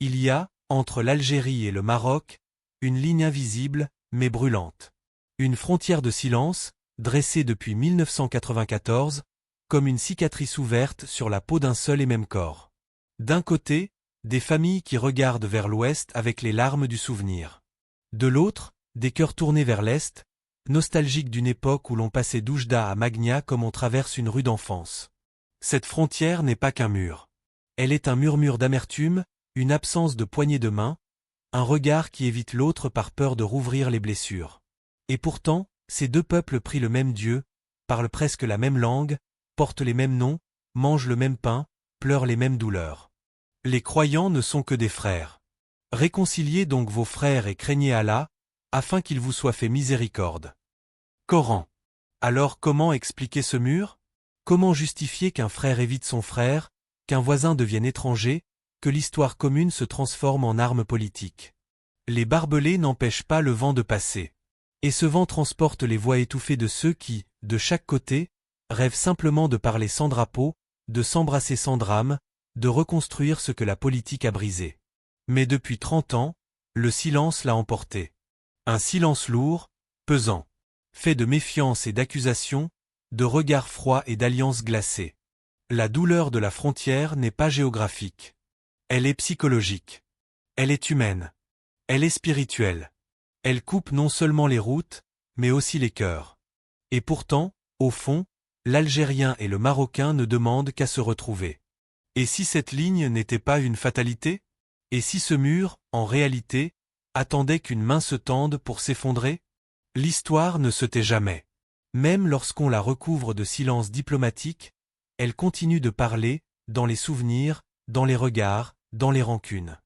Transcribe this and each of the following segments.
Il y a, entre l'Algérie et le Maroc, une ligne invisible, mais brûlante. Une frontière de silence, dressée depuis 1994, comme une cicatrice ouverte sur la peau d'un seul et même corps. D'un côté, des familles qui regardent vers l'ouest avec les larmes du souvenir. De l'autre, des cœurs tournés vers l'est, nostalgiques d'une époque où l'on passait d'Oujda à Magna comme on traverse une rue d'enfance. Cette frontière n'est pas qu'un mur. Elle est un murmure d'amertume, une absence de poignée de main, un regard qui évite l'autre par peur de rouvrir les blessures. Et pourtant, ces deux peuples prient le même Dieu, parlent presque la même langue, portent les mêmes noms, mangent le même pain, pleurent les mêmes douleurs. Les croyants ne sont que des frères. Réconciliez donc vos frères et craignez Allah, afin qu'il vous soit fait miséricorde. Coran. Alors comment expliquer ce mur? Comment justifier qu'un frère évite son frère, qu'un voisin devienne étranger, que l'histoire commune se transforme en arme politique? Les barbelés n'empêchent pas le vent de passer. Et ce vent transporte les voix étouffées de ceux qui, de chaque côté, rêvent simplement de parler sans drapeau, de s'embrasser sans drame, de reconstruire ce que la politique a brisé. Mais depuis 30 ans, le silence l'a emporté. Un silence lourd, pesant, fait de méfiance et d'accusations, de regards froids et d'alliances glacées. La douleur de la frontière n'est pas géographique. Elle est psychologique. Elle est humaine. Elle est spirituelle. Elle coupe non seulement les routes, mais aussi les cœurs. Et pourtant, au fond, l'Algérien et le Marocain ne demandent qu'à se retrouver. Et si cette ligne n'était pas une fatalité? Et si ce mur, en réalité, attendait qu'une main se tende pour s'effondrer? L'histoire ne se tait jamais. Même lorsqu'on la recouvre de silence diplomatique, elle continue de parler, dans les souvenirs, dans les regards, dans les rancunes.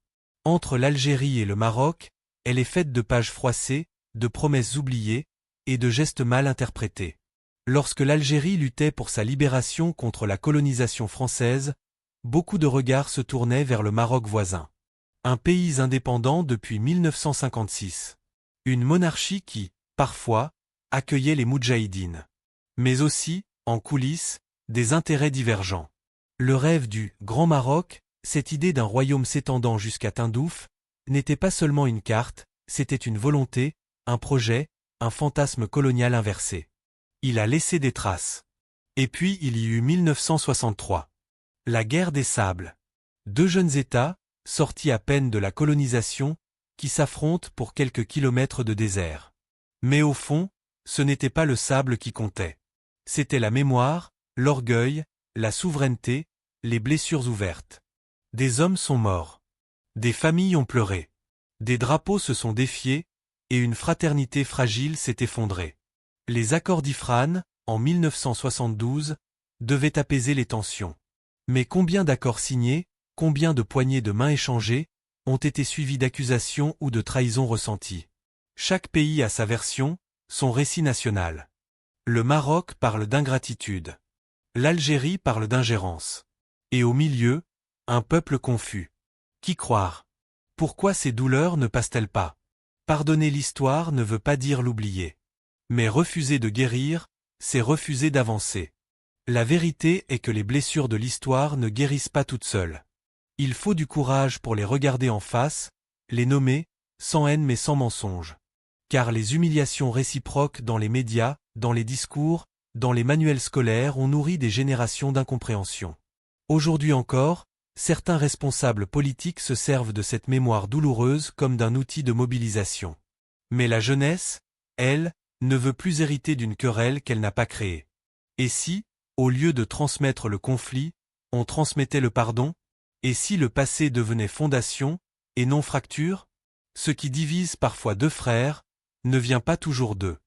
Entre l'Algérie et le Maroc, elle est faite de pages froissées, de promesses oubliées, et de gestes mal interprétés. Lorsque l'Algérie luttait pour sa libération contre la colonisation française, beaucoup de regards se tournaient vers le Maroc voisin. Un pays indépendant depuis 1956. Une monarchie qui, parfois, accueillait les moudjahidines. Mais aussi, en coulisses, des intérêts divergents. Le rêve du Grand Maroc, cette idée d'un royaume s'étendant jusqu'à Tindouf, n'était pas seulement une carte, c'était une volonté, un projet, un fantasme colonial inversé. Il a laissé des traces. Et puis il y eut 1963. La guerre des sables. Deux jeunes États, sortis à peine de la colonisation, qui s'affrontent pour quelques kilomètres de désert. Mais au fond, ce n'était pas le sable qui comptait. C'était la mémoire, l'orgueil, la souveraineté, les blessures ouvertes. Des hommes sont morts. Des familles ont pleuré. Des drapeaux se sont défiés, et une fraternité fragile s'est effondrée. Les accords d'Ifrane, en 1972, devaient apaiser les tensions. Mais combien d'accords signés, combien de poignées de mains échangées, ont été suivis d'accusations ou de trahisons ressenties? Chaque pays a sa version, son récit national. Le Maroc parle d'ingratitude. L'Algérie parle d'ingérence. Et au milieu, un peuple confus. Qui croire? Pourquoi ces douleurs ne passent-elles pas? Pardonner l'histoire ne veut pas dire l'oublier. Mais refuser de guérir, c'est refuser d'avancer. La vérité est que les blessures de l'histoire ne guérissent pas toutes seules. Il faut du courage pour les regarder en face, les nommer, sans haine mais sans mensonge. Car les humiliations réciproques dans les médias, dans les discours, dans les manuels scolaires ont nourri des générations d'incompréhension. Aujourd'hui encore, certains responsables politiques se servent de cette mémoire douloureuse comme d'un outil de mobilisation. Mais la jeunesse, elle, ne veut plus hériter d'une querelle qu'elle n'a pas créée. Et si, au lieu de transmettre le conflit, on transmettait le pardon? Et si le passé devenait fondation, et non fracture? Ce qui divise parfois deux frères, ne vient pas toujours d'eux.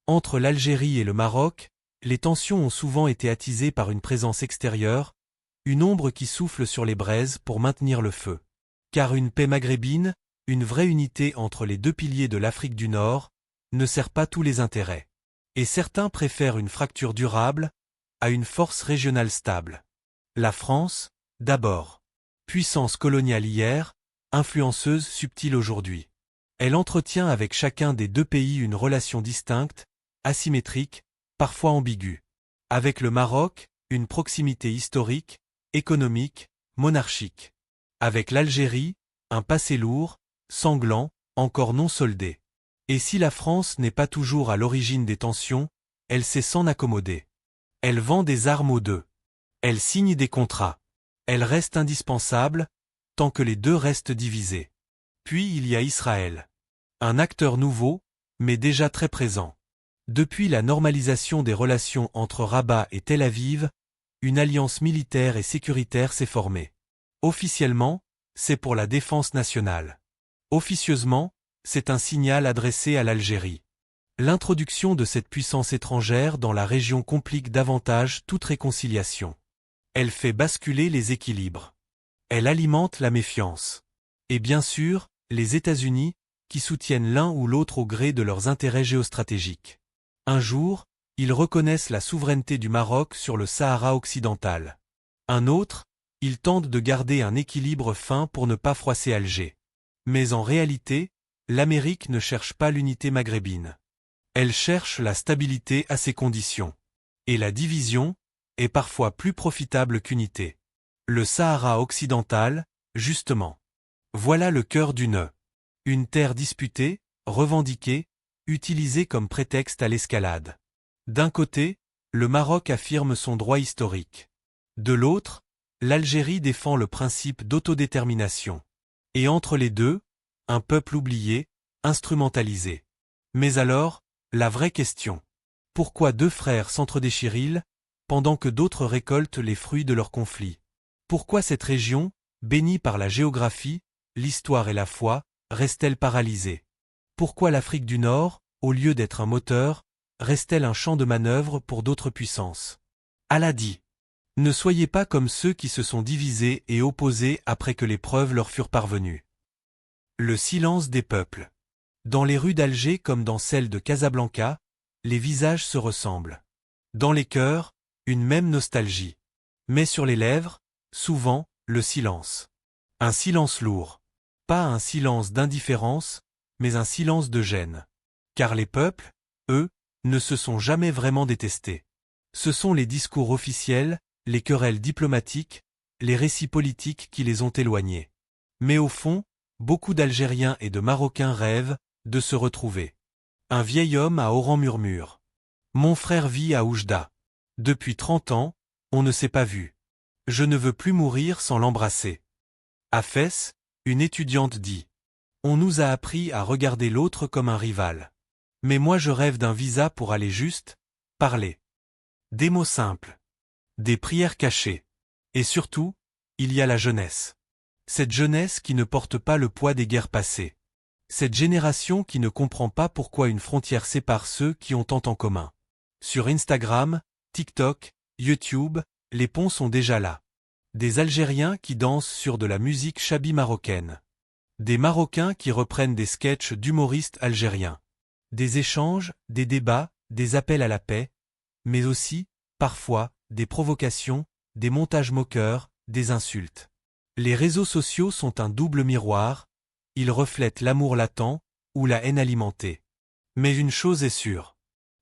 Entre l'Algérie et le Maroc, les tensions ont souvent été attisées par une présence extérieure, une ombre qui souffle sur les braises pour maintenir le feu. Car une paix maghrébine, une vraie unité entre les deux piliers de l'Afrique du Nord, ne sert pas tous les intérêts. Et certains préfèrent une fracture durable à une force régionale stable. La France, d'abord. Puissance coloniale hier, influenceuse subtile aujourd'hui. Elle entretient avec chacun des deux pays une relation distincte, asymétrique, parfois ambiguë. Avec le Maroc, une proximité historique, économique, monarchique. Avec l'Algérie, Un passé lourd, sanglant, encore non soldé. Et si la France n'est pas toujours à l'origine des tensions, elle sait s'en accommoder. Elle vend des armes aux deux. Elle signe des contrats. Elle reste indispensable, tant que les deux restent divisés. Puis il y a Israël. Un acteur nouveau, mais déjà très présent. Depuis la normalisation des relations entre Rabat et Tel Aviv, une alliance militaire et sécuritaire s'est formée. Officiellement, c'est pour la défense nationale. Officieusement, c'est un signal adressé à l'Algérie. L'introduction de cette puissance étrangère dans la région complique davantage toute réconciliation. Elle fait basculer les équilibres. Elle alimente la méfiance. Et bien sûr, les États-Unis, qui soutiennent l'un ou l'autre au gré de leurs intérêts géostratégiques. Un jour, ils reconnaissent la souveraineté du Maroc sur le Sahara occidental. Un autre, ils tentent de garder un équilibre fin pour ne pas froisser Alger. Mais en réalité, l'Amérique ne cherche pas l'unité maghrébine. Elle cherche la stabilité à ses conditions. Et la division est parfois plus profitable qu'unité. Le Sahara occidental, justement. Voilà le cœur du nœud. Une terre disputée, revendiquée, utilisée comme prétexte à l'escalade. D'un côté, le Maroc affirme son droit historique. De l'autre, l'Algérie défend le principe d'autodétermination. Et entre les deux, un peuple oublié, instrumentalisé. Mais alors, la vraie question. Pourquoi deux frères s'entredéchirent-ils, pendant que d'autres récoltent les fruits de leur conflit? Pourquoi cette région, bénie par la géographie, l'histoire et la foi, reste-t-elle paralysée? Pourquoi l'Afrique du Nord, au lieu d'être un moteur, reste-t-elle un champ de manœuvre pour d'autres puissances? Allah dit. Ne soyez pas comme ceux qui se sont divisés et opposés après que les preuves leur furent parvenues. Le silence des peuples. Dans les rues d'Alger comme dans celles de Casablanca, les visages se ressemblent. Dans les cœurs, une même nostalgie. Mais sur les lèvres, souvent, le silence. Un silence lourd. Pas un silence d'indifférence, mais un silence de gêne. Car les peuples, eux, ne se sont jamais vraiment détestés. Ce sont les discours officiels, les querelles diplomatiques, les récits politiques qui les ont éloignés. Mais au fond, beaucoup d'Algériens et de Marocains rêvent de se retrouver. Un vieil homme à Oran murmure. Mon frère vit à Oujda. Depuis 30 ans, on ne s'est pas vu. Je ne veux plus mourir sans l'embrasser. À Fès, une étudiante dit. On nous a appris à regarder l'autre comme un rival. Mais moi je rêve d'un visa pour aller juste, parler. Des mots simples. Des prières cachées. Et surtout, il y a la jeunesse. Cette jeunesse qui ne porte pas le poids des guerres passées. Cette génération qui ne comprend pas pourquoi une frontière sépare ceux qui ont tant en commun. Sur Instagram, TikTok, YouTube, les ponts sont déjà là. Des Algériens qui dansent sur de la musique chabi marocaine. Des Marocains qui reprennent des sketchs d'humoristes algériens. Des échanges, des débats, des appels à la paix, mais aussi, parfois, des provocations, des montages moqueurs, des insultes. Les réseaux sociaux sont un double miroir, ils reflètent l'amour latent ou la haine alimentée. Mais une chose est sûre.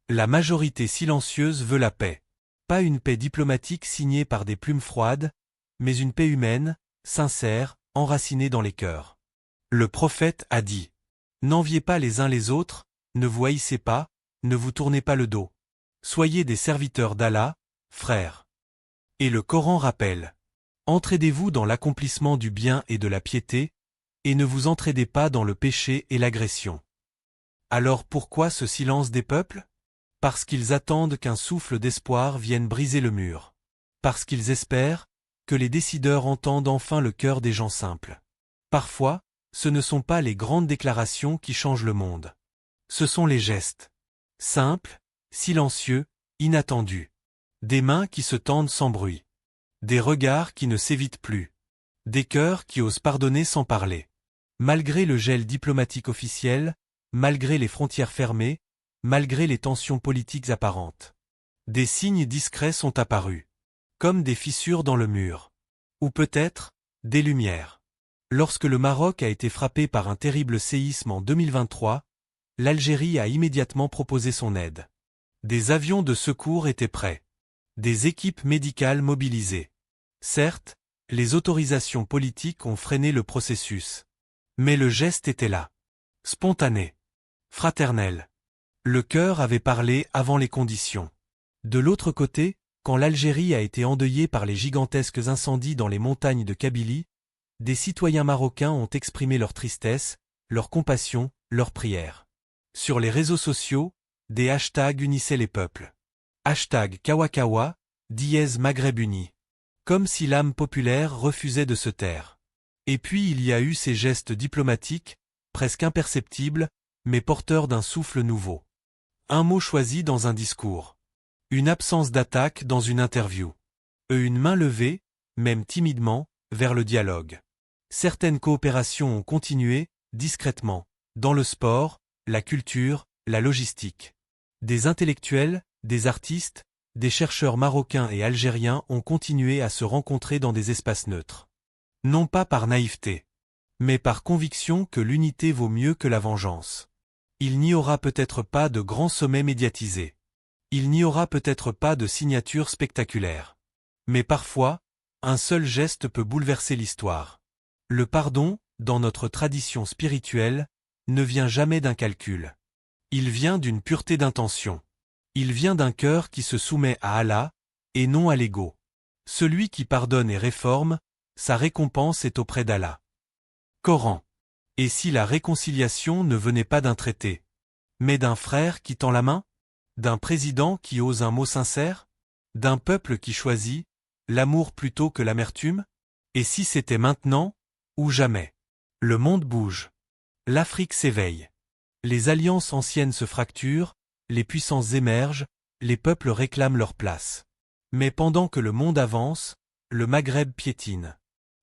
La majorité silencieuse veut la paix. Pas une paix diplomatique signée par des plumes froides, mais une paix humaine, sincère, enracinée dans les cœurs. Le prophète a dit. N'enviez pas les uns les autres, ne vous haïssez pas, ne vous tournez pas le dos. Soyez des serviteurs d'Allah, frères. Et le Coran rappelle. Entraidez-vous dans l'accomplissement du bien et de la piété, et ne vous entraidez pas dans le péché et l'agression. Alors pourquoi ce silence des peuples? Parce qu'ils attendent qu'un souffle d'espoir vienne briser le mur. Parce qu'ils espèrent que les décideurs entendent enfin le cœur des gens simples. Parfois, ce ne sont pas les grandes déclarations qui changent le monde. Ce sont les gestes. Simples, silencieux, inattendus. Des mains qui se tendent sans bruit. Des regards qui ne s'évitent plus. Des cœurs qui osent pardonner sans parler. Malgré le gel diplomatique officiel, malgré les frontières fermées, malgré les tensions politiques apparentes. Des signes discrets sont apparus. Comme des fissures dans le mur. Ou peut-être, des lumières. Lorsque le Maroc a été frappé par un terrible séisme en 2023, l'Algérie a immédiatement proposé son aide. Des avions de secours étaient prêts. Des équipes médicales mobilisées. Certes, les autorisations politiques ont freiné le processus. Mais le geste était là. Spontané. Fraternel. Le cœur avait parlé avant les conditions. De l'autre côté, quand l'Algérie a été endeuillée par les gigantesques incendies dans les montagnes de Kabylie, des citoyens marocains ont exprimé leur tristesse, leur compassion, leur prière. Sur les réseaux sociaux, des hashtags unissaient les peuples. Hashtag Kawakawa, Maghreb uni. Comme si l'âme populaire refusait de se taire. Et puis il y a eu ces gestes diplomatiques, presque imperceptibles, mais porteurs d'un souffle nouveau. Un mot choisi dans un discours. Une absence d'attaque dans une interview. Une main levée, même timidement, vers le dialogue. Certaines coopérations ont continué, discrètement, dans le sport, la culture, la logistique. Des intellectuels, des artistes, des chercheurs marocains et algériens ont continué à se rencontrer dans des espaces neutres. Non pas par naïveté, mais par conviction que l'unité vaut mieux que la vengeance. Il n'y aura peut-être pas de grands sommets médiatisés. Il n'y aura peut-être pas de signatures spectaculaires. Mais parfois, un seul geste peut bouleverser l'histoire. Le pardon, dans notre tradition spirituelle, ne vient jamais d'un calcul. Il vient d'une pureté d'intention. Il vient d'un cœur qui se soumet à Allah, et non à l'ego. Celui qui pardonne et réforme, sa récompense est auprès d'Allah. Coran. Et si la réconciliation ne venait pas d'un traité, mais d'un frère qui tend la main? D'un président qui ose un mot sincère? D'un peuple qui choisit l'amour plutôt que l'amertume? Et si c'était maintenant, ou jamais? Le monde bouge. L'Afrique s'éveille. Les alliances anciennes se fracturent, les puissances émergent, les peuples réclament leur place. Mais pendant que le monde avance, le Maghreb piétine.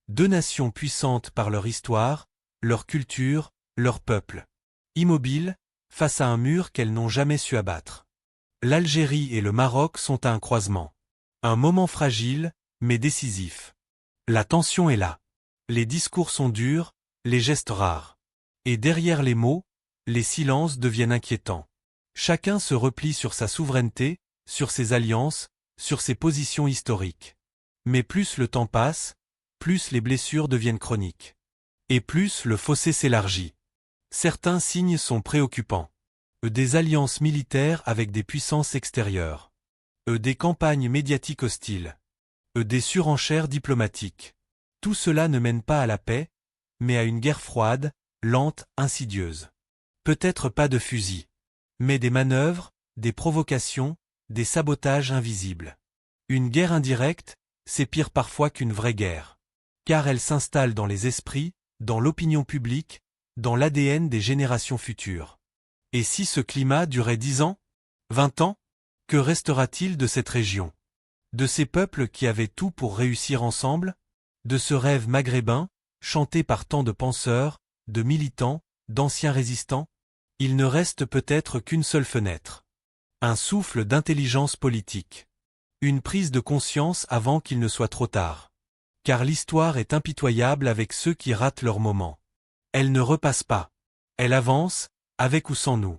Deux nations puissantes par leur histoire, leur culture, leur peuple. Immobiles, face à un mur qu'elles n'ont jamais su abattre. L'Algérie et le Maroc sont à un croisement. Un moment fragile, mais décisif. La tension est là. Les discours sont durs, les gestes rares. Et derrière les mots, les silences deviennent inquiétants. Chacun se replie sur sa souveraineté, sur ses alliances, sur ses positions historiques. Mais plus le temps passe, plus les blessures deviennent chroniques. Et plus le fossé s'élargit. Certains signes sont préoccupants. Des alliances militaires avec des puissances extérieures. Des campagnes médiatiques hostiles. Des surenchères diplomatiques. Tout cela ne mène pas à la paix, mais à une guerre froide, lente, insidieuse. Peut-être pas de fusils, mais des manœuvres, des provocations, des sabotages invisibles. Une guerre indirecte, c'est pire parfois qu'une vraie guerre. Car elle s'installe dans les esprits, dans l'opinion publique, dans l'ADN des générations futures. Et si ce climat durait 10 ans, 20 ans, que restera-t-il de cette région? De ces peuples qui avaient tout pour réussir ensemble? De ce rêve maghrébin, chanté par tant de penseurs, de militants, d'anciens résistants? Il ne reste peut-être qu'une seule fenêtre. Un souffle d'intelligence politique. Une prise de conscience avant qu'il ne soit trop tard. Car l'histoire est impitoyable avec ceux qui ratent leur moment. Elle ne repasse pas. Elle avance, avec ou sans nous.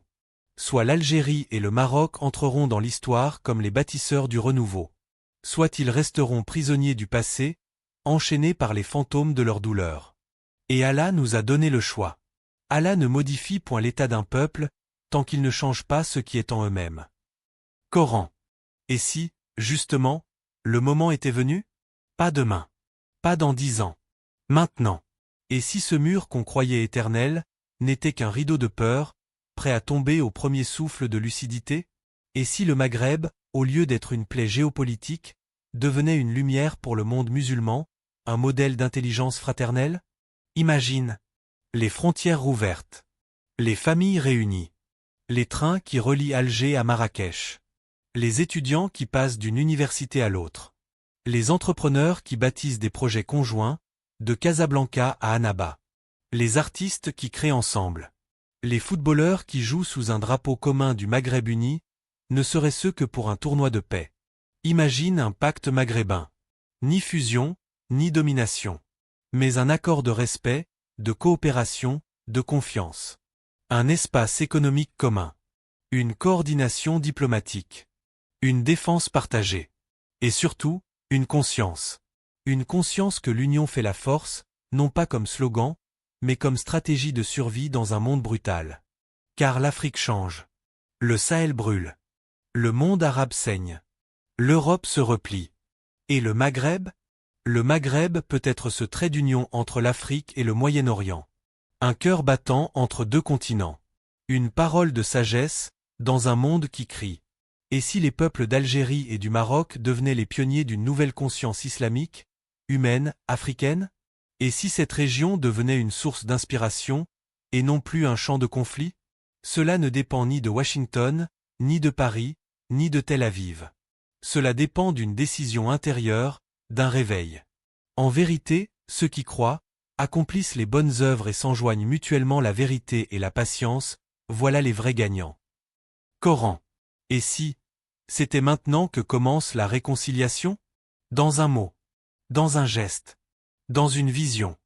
Soit l'Algérie et le Maroc entreront dans l'histoire comme les bâtisseurs du renouveau. Soit ils resteront prisonniers du passé, enchaînés par les fantômes de leur douleur. Et Allah nous a donné le choix. Allah ne modifie point l'état d'un peuple, tant qu'il ne change pas ce qui est en eux-mêmes. Coran. Et si, justement, le moment était venu? Pas demain. Pas dans 10 ans. Maintenant. Et si ce mur qu'on croyait éternel, n'était qu'un rideau de peur, prêt à tomber au premier souffle de lucidité? Et si le Maghreb, au lieu d'être une plaie géopolitique, devenait une lumière pour le monde musulman, un modèle d'intelligence fraternelle? Imagine. Les frontières rouvertes. Les familles réunies. Les trains qui relient Alger à Marrakech. Les étudiants qui passent d'une université à l'autre. Les entrepreneurs qui bâtissent des projets conjoints, de Casablanca à Annaba. Les artistes qui créent ensemble. Les footballeurs qui jouent sous un drapeau commun du Maghreb uni, ne seraient-ce que pour un tournoi de paix. Imagine un pacte maghrébin. Ni fusion, ni domination. Mais un accord de respect, de coopération, de confiance. Un espace économique commun. Une coordination diplomatique. Une défense partagée. Et surtout, une conscience. Une conscience que l'union fait la force, non pas comme slogan, mais comme stratégie de survie dans un monde brutal. Car l'Afrique change. Le Sahel brûle. Le monde arabe saigne. L'Europe se replie. Et le Maghreb? Le Maghreb peut être ce trait d'union entre l'Afrique et le Moyen-Orient. Un cœur battant entre deux continents. Une parole de sagesse, dans un monde qui crie. Et si les peuples d'Algérie et du Maroc devenaient les pionniers d'une nouvelle conscience islamique, humaine, africaine? Et si cette région devenait une source d'inspiration, et non plus un champ de conflit? Cela ne dépend ni de Washington, ni de Paris, ni de Tel Aviv. Cela dépend d'une décision intérieure, d'un réveil. En vérité, ceux qui croient, accomplissent les bonnes œuvres et s'enjoignent mutuellement la vérité et la patience, voilà les vrais gagnants. Coran. Et si c'était maintenant que commence la réconciliation? Dans un mot. Dans un geste. Dans une vision.